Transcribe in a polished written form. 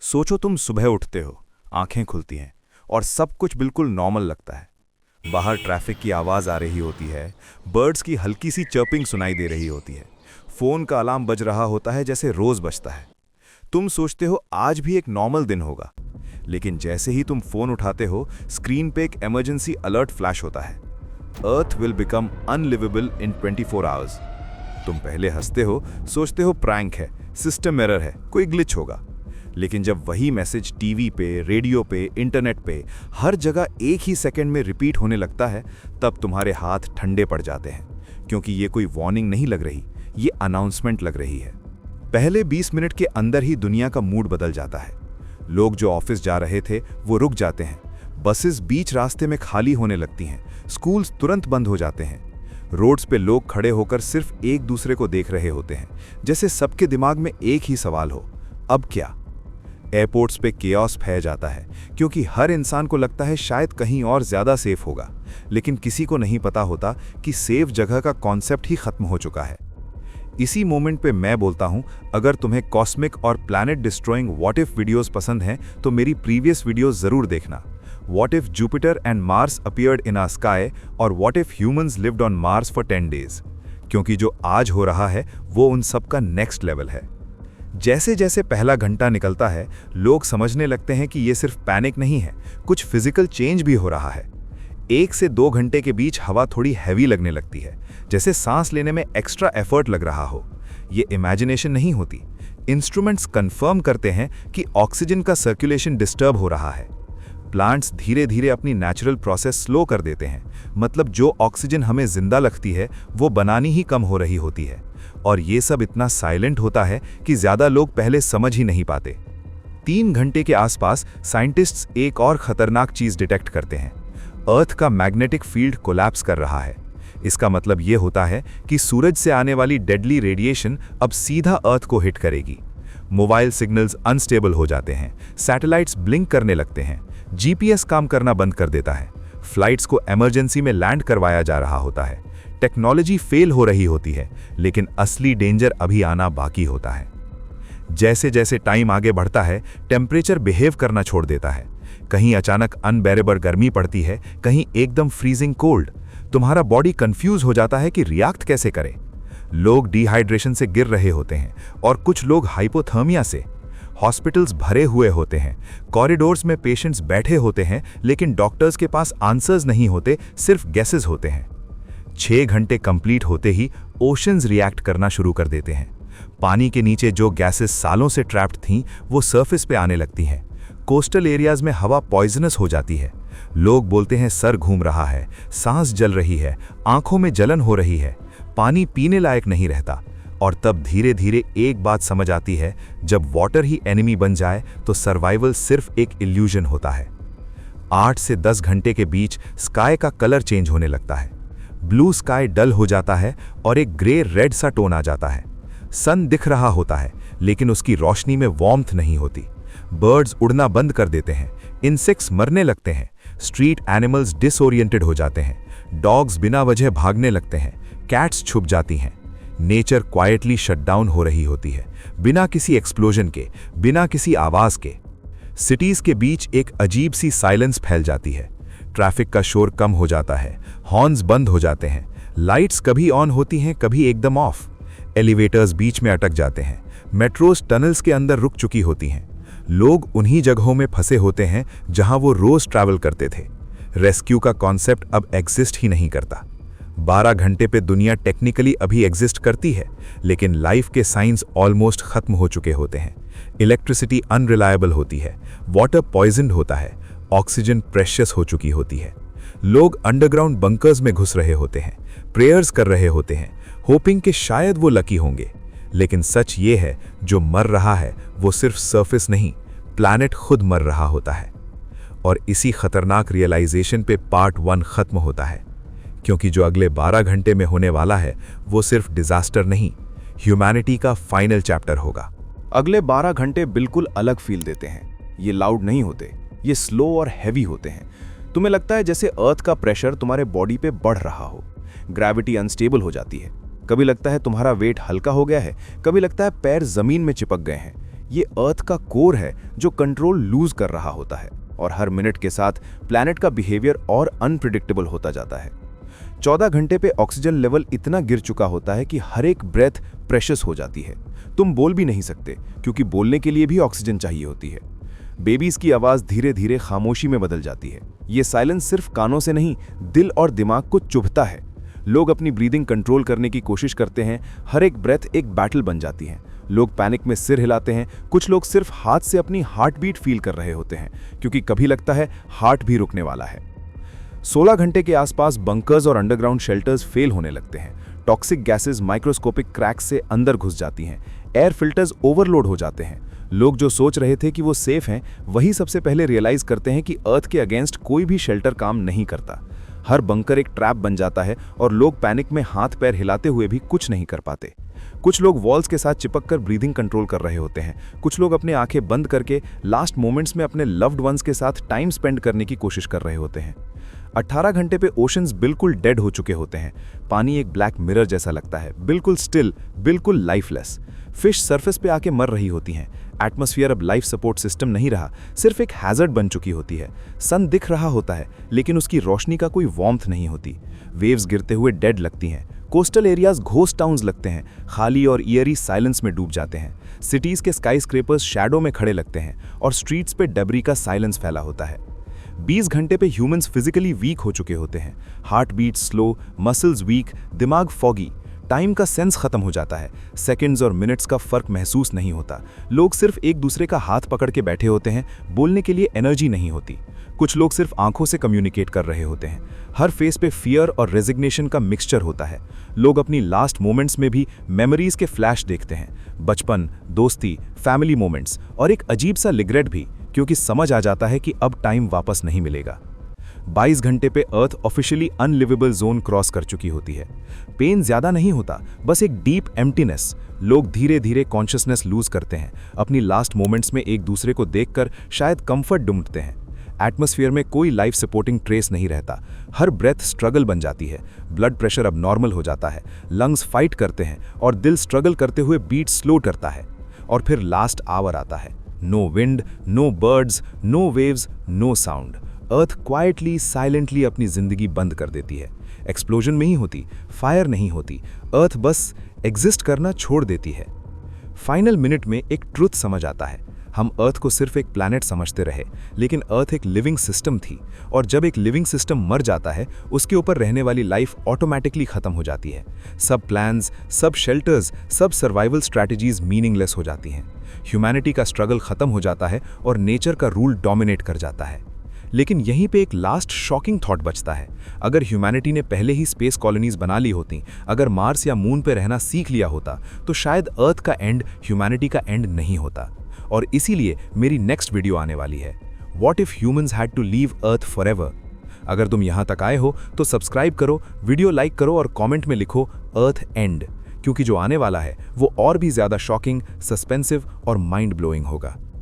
सोचो तुम सुबह उठते हो, आंखें खुलती हैं और सब कुछ बिल्कुल नॉर्मल लगता है। बाहर ट्रैफिक की आवाज़ आ रही होती है, बर्ड्स की हल्की सी चर्पिंग सुनाई दे रही होती है, फ़ोन का अलार्म बज रहा होता है जैसे रोज़ बजता है। तुम सोचते हो आज भी एक नॉर्मल दिन होगा, लेकिन जैसे ही तुम फ़ोन उठाते हो, स्क्रीन पे एक इमरजेंसी अलर्ट फ्लैश होता है। Earth will become unlivable in 24 hours. तुम पहले हंसते हो, सोचते हो प्रैंक है, सिस्टम एरर है, कोई ग्लिच होगा। लेकिन जब वही मैसेज टीवी पे, रेडियो पे, इंटरनेट पे हर जगह एक ही सेकंड में रिपीट होने लगता है, तब तुम्हारे हाथ ठंडे पड़ जाते हैं, क्योंकि ये कोई वार्निंग नहीं लग रही, ये अनाउंसमेंट लग रही है। पहले 20 मिनट के अंदर ही दुनिया का मूड बदल जाता है। लोग जो ऑफिस जा रहे थे वो रुक जाते हैं, बसेस बीच रास्ते में खाली होने लगती हैं, स्कूल्स तुरंत बंद हो जाते हैं। रोड्स पे लोग खड़े होकर सिर्फ एक दूसरे को देख रहे होते हैं, जैसे सबके दिमाग में एक ही सवाल हो, अब क्या। एयरपोर्ट्स पे केओस फैल जाता है, क्योंकि हर इंसान को लगता है शायद कहीं और ज़्यादा सेफ होगा, लेकिन किसी को नहीं पता होता कि सेफ जगह का कॉन्सेप्ट ही खत्म हो चुका है। इसी मोमेंट पे मैं बोलता हूँ, अगर तुम्हें कॉस्मिक और planet destroying what if videos पसंद हैं तो मेरी प्रीवियस वीडियोस ज़रूर देखना। What if Jupiter and Mars appeared in our sky और what if humans lived on Mars for 10 days, क्योंकि जो आज हो रहा है वो उन सब का नेक्स्ट लेवल है। जैसे जैसे पहला घंटा निकलता है, लोग समझने लगते हैं कि ये सिर्फ पैनिक नहीं है, कुछ फिजिकल चेंज भी हो रहा है। 1 से 2 घंटे के बीच हवा थोड़ी हैवी लगने लगती है, जैसे सांस लेने में एक्स्ट्रा एफर्ट लग रहा हो। ये इमेजिनेशन नहीं होती, इंस्ट्रूमेंट्स कंफर्म करते हैं कि ऑक्सीजन का सर्कुलेशन डिस्टर्ब हो रहा है। प्लांट्स धीरे धीरे अपनी नेचुरल प्रोसेस स्लो कर देते हैं, मतलब जो ऑक्सीजन हमें जिंदा लगती है वो बनानी ही कम हो रही होती है। और ये सब इतना साइलेंट होता है कि ज़्यादा लोग पहले समझ ही नहीं पाते। 3 घंटे के आसपास साइंटिस्ट्स एक और खतरनाक चीज़ डिटेक्ट करते हैं। अर्थ का मैग्नेटिक फील्ड कोलैप्स कर रहा है। इसका मतलब ये होता है कि सूरज से आने वाली डेडली रेडिएशन अब सीधा अर्थ को हिट करेगी। मोबाइल सिग्नल्स अनस्टेबल हो जाते हैं, सैटेलाइट्स ब्लिंक करने लगते हैं, जीपीएस काम करना बंद कर देता है, फ्लाइट्स को इमरजेंसी में लैंड करवाया जा रहा होता है, टेक्नोलॉजी फेल हो रही होती है, लेकिन असली डेंजर अभी आना बाकी होता है। जैसे जैसे टाइम आगे बढ़ता है, टेम्परेचर बिहेव करना छोड़ देता है। कहीं अचानक अनबेरेबल गर्मी पड़ती है, कहीं एकदम फ्रीजिंग कोल्ड। तुम्हारा बॉडी कंफ्यूज हो जाता है कि रिएक्ट कैसे करे। लोग डिहाइड्रेशन से गिर रहे होते हैं और कुछ लोग हाइपोथर्मिया से। हॉस्पिटल्स भरे हुए होते हैं, कॉरिडोर्स में पेशेंट्स बैठे होते हैं, लेकिन डॉक्टर्स के पास आंसर्स नहीं होते, सिर्फ गैसेस होते हैं। 6 घंटे कंप्लीट होते ही ओशंस रिएक्ट करना शुरू कर देते हैं। पानी के नीचे जो गैसेस सालों से ट्रैप्ड थीं, वो सरफेस पे आने लगती हैं। कोस्टल एरियाज में हवा पॉइजनस हो जाती है। लोग बोलते हैं सर घूम रहा है, सांस जल रही है, आंखों में जलन हो रही है, पानी पीने लायक नहीं रहता। और तब धीरे धीरे एक बात समझ आती है, जब वाटर ही एनिमी बन जाए तो सर्वाइवल सिर्फ एक इल्यूजन होता है। 8 से 10 घंटे के बीच स्काई का कलर चेंज होने लगता है। ब्लू स्काई डल हो जाता है और एक ग्रे रेड सा टोन आ जाता है। सन दिख रहा होता है, लेकिन उसकी रोशनी में वार्मथ नहीं होती। बर्ड्स उड़ना बंद कर देते हैं, इंसेक्ट्स मरने लगते हैं, स्ट्रीट एनिमल्स डिसओरिएंटेड हो जाते हैं, डॉग्स बिना वजह भागने लगते हैं, कैट्स छुप जाती हैं। नेचर क्वाइटली शटडाउन हो रही होती है, बिना किसी एक्सप्लोजन के, बिना किसी आवाज के। सिटीज के बीच एक अजीब सी साइलेंस फैल जाती है। ट्रैफिक का शोर कम हो जाता है, हॉर्न्स बंद हो जाते हैं, लाइट्स कभी ऑन होती हैं, कभी एकदम ऑफ। एलिवेटर्स बीच में अटक जाते हैं, मेट्रोज टनल्स के अंदर रुक चुकी होती हैं। लोग उन्हीं जगहों में फंसे होते हैं जहां वो रोज ट्रैवल करते थे। रेस्क्यू का कॉन्सेप्ट अब एग्जिस्ट ही नहीं करता। 12 घंटे पे दुनिया टेक्निकली अभी एग्जिस्ट करती है, लेकिन लाइफ के साइंस ऑलमोस्ट खत्म हो चुके होते हैं। इलेक्ट्रिसिटी अनरिलायबल होती है, वाटर पॉइजन्ड होता है, ऑक्सीजन प्रेशियस हो चुकी होती है। लोग अंडरग्राउंड बंकर्स में घुस रहे होते हैं, प्रेयर्स कर रहे होते हैं, होपिंग कि शायद वो लकी होंगे। लेकिन सच ये है, जो मर रहा है वो सिर्फ सरफेस नहीं, प्लैनेट खुद मर रहा होता है। और इसी खतरनाक रियलाइजेशन पे पार्ट 1 खत्म होता है, क्योंकि जो अगले 12 घंटे में होने वाला है वो सिर्फ डिजास्टर नहीं, ह्यूमैनिटी का फाइनल चैप्टर होगा। अगले 12 घंटे बिल्कुल अलग फील देते हैं। ये लाउड नहीं होते, ये स्लो और हैवी होते हैं। तुम्हें लगता है जैसे अर्थ का प्रेशर तुम्हारे बॉडी पे बढ़ रहा हो। ग्रेविटी अनस्टेबल हो जाती है। कभी लगता है तुम्हारा वेट हल्का हो गया है, कभी लगता है पैर जमीन में चिपक गए हैं। ये अर्थ का कोर है जो कंट्रोल लूज कर रहा होता है और हर मिनट के साथ प्लैनेट का बिहेवियर और अनप्रिडिक्टेबल होता जाता है। 14 घंटे पे ऑक्सीजन लेवल इतना गिर चुका होता है कि हर एक ब्रेथ प्रेशियस हो जाती है। तुम बोल भी नहीं सकते क्योंकि बोलने के लिए भी ऑक्सीजन चाहिए होती है। बेबीज की आवाज़ धीरे धीरे खामोशी में बदल जाती है। ये साइलेंस सिर्फ कानों से नहीं, दिल और दिमाग को चुभता है। लोग अपनी ब्रीदिंग कंट्रोल करने की कोशिश करते हैं, हर एक ब्रेथ एक बैटल बन जाती है। लोग पैनिक में सिर हिलाते हैं, कुछ लोग सिर्फ हाथ से अपनी हार्ट बीट फील कर रहे होते हैं क्योंकि कभी लगता है हार्ट भी रुकने वाला है। 16 घंटे के आसपास बंकर्स और अंडरग्राउंड शेल्टर्स फेल होने लगते हैं। टॉक्सिक गैसेस माइक्रोस्कोपिक क्रैक्स से अंदर घुस जाती हैं। एयर फिल्टर्स ओवरलोड हो जाते हैं। लोग जो सोच रहे थे कि वो सेफ हैं, वही सबसे पहले रियलाइज करते हैं कि अर्थ के अगेंस्ट कोई भी शेल्टर काम नहीं करता। हर बंकर एक ट्रैप बन जाता है और लोग पैनिक में हाथ पैर हिलाते हुए भी कुछ नहीं कर पाते। कुछ लोग वॉल्स के साथ चिपक कर ब्रीदिंग कंट्रोल कर रहे होते हैं। कुछ लोग अपने आंखें बंद करके लास्ट मोमेंट्स में अपने लव्ड वंस के साथ टाइम स्पेंड करने की कोशिश कर रहे होते हैं। 18 घंटे पे ओशंस बिल्कुल डेड हो चुके होते हैं। पानी एक ब्लैक मिरर जैसा लगता है, बिल्कुल स्टिल, बिल्कुल लाइफलेस। फिश सरफेस पे आके मर रही होती हैं। एटमॉस्फेयर अब लाइफ सपोर्ट सिस्टम नहीं रहा, सिर्फ एक हैजर्ड बन चुकी होती है। सन दिख रहा होता है लेकिन उसकी रोशनी का कोई वार्मथ नहीं होती। वेव्स गिरते हुए डेड लगती हैं। कोस्टल एरियाज घोस्ट टाउन्स लगते हैं, खाली और ईयरी साइलेंस में डूब जाते हैं। सिटीज के स्काई स्क्रेपर्स शैडो में खड़े लगते हैं और स्ट्रीट्स पे डबरी का साइलेंस फैला होता है। 20 घंटे पे ह्यूमंस फिजिकली वीक हो चुके होते हैं। Heart beat slow, muscles weak, दिमाग फॉगी। टाइम का सेंस खत्म हो जाता है। सेकंड्स और मिनट्स का फर्क महसूस नहीं होता। लोग सिर्फ एक दूसरे का हाथ पकड़ के बैठे होते हैं, बोलने के लिए एनर्जी नहीं होती। कुछ लोग सिर्फ आंखों से कम्युनिकेट कर रहे होते हैं। हर फेस पे फियर और रेजिग्नेशन का मिक्सचर होता है। लोग अपनी लास्ट मोमेंट्स में भी मेमोरीज के फ्लैश देखते हैं, बचपन, दोस्ती, फैमिली मोमेंट्स और एक अजीब सा रिग्रेट भी, क्योंकि समझ आ जाता है कि अब टाइम वापस नहीं मिलेगा। 22 घंटे पे अर्थ ऑफिशियली अनलिवेबल जोन क्रॉस कर चुकी होती है। पेन ज्यादा नहीं होता, बस एक डीप एम्प्टीनेस। लोग धीरे धीरे कॉन्शियसनेस लूज करते हैं। अपनी लास्ट मोमेंट्स में एक दूसरे को देखकर शायद कंफर्ट ढूंढते हैं। एटमॉस्फेयर में कोई लाइफ सपोर्टिंग ट्रेस नहीं रहता। हर ब्रेथ स्ट्रगल बन जाती है। ब्लड प्रेशर अब नॉर्मल हो जाता है। लंग्स फाइट करते हैं और दिल स्ट्रगल करते हुए बीट स्लो करता है। और फिर लास्ट आवर आता है। No wind, no birds, no waves, no sound. Earth quietly, silently अपनी जिंदगी बंद कर देती है। एक्सप्लोजन नहीं होती, फायर नहीं होती, अर्थ बस एग्जिस्ट करना छोड़ देती है। फाइनल मिनट में एक ट्रुथ समझ आता है। हम अर्थ को सिर्फ एक प्लैनेट समझते रहे, लेकिन अर्थ एक लिविंग सिस्टम थी, और जब एक लिविंग सिस्टम मर जाता है, उसके ऊपर रहने वाली लाइफ ऑटोमेटिकली खत्म हो जाती है। सब प्लान्स, सब शेल्टर्स, सब सर्वाइवल स्ट्रैटेजीज मीनिंगलेस हो जाती हैं। ह्यूमैनिटी का स्ट्रगल खत्म हो जाता है और नेचर का रूल डोमिनेट कर जाता है। लेकिन यहीं पे एक लास्ट शॉकिंग थॉट बचता है। अगर ह्यूमैनिटी ने पहले ही स्पेस कॉलोनीज बना ली होती, अगर मार्स या मून पे रहना सीख लिया होता, तो शायद अर्थ का एंड ह्यूमैनिटी का एंड नहीं होता। और इसीलिए मेरी नेक्स्ट वीडियो आने वाली है, what if humans had to leave earth forever. अगर तुम यहाँ तक आए हो तो सब्सक्राइब करो, वीडियो लाइक करो और कमेंट में लिखो अर्थ एंड, क्योंकि जो आने वाला है वो और भी ज्यादा शॉकिंग, सस्पेंसिव और माइंड ब्लोइंग होगा।